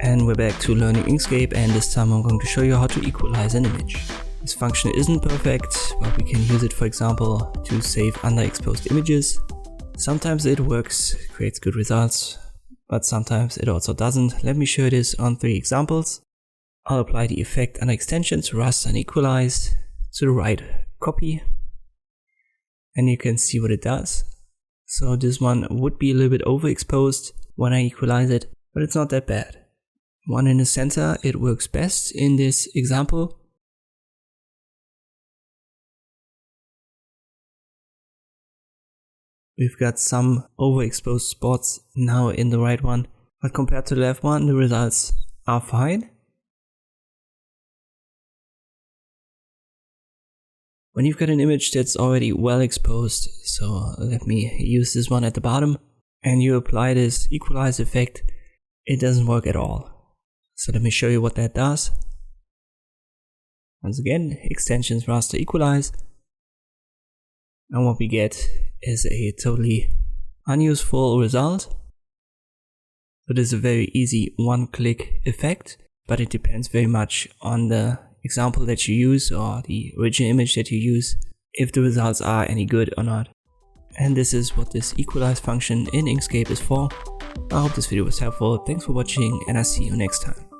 And we're back to learning Inkscape, and this time I'm going to show you how to equalize an image. This function isn't perfect, but we can use it, for example, to save underexposed images. Sometimes it works, creates good results, but sometimes it also doesn't. Let me show you this on 3 examples. I'll apply the effect under extensions, raster and equalize to the right copy, and you can see what it does. So this one would be a little bit overexposed when I equalize it, but it's not that bad. One in the center, it works best in this example. We've got some overexposed spots now in the right one, but compared to the left one, the results are fine. When you've got an image that's already well exposed, so let me use this one at the bottom, and you apply this equalize effect, it doesn't work at all. So let me show you what that does. Once again, extensions, raster, equalize. And what we get is a totally unuseful result. So this is a very easy one-click effect, but it depends very much on the example that you use or the original image that you use, if the results are any good or not. And this is what this equalize function in Inkscape is for. I hope this video was helpful. Thanks for watching, and I'll see you next time.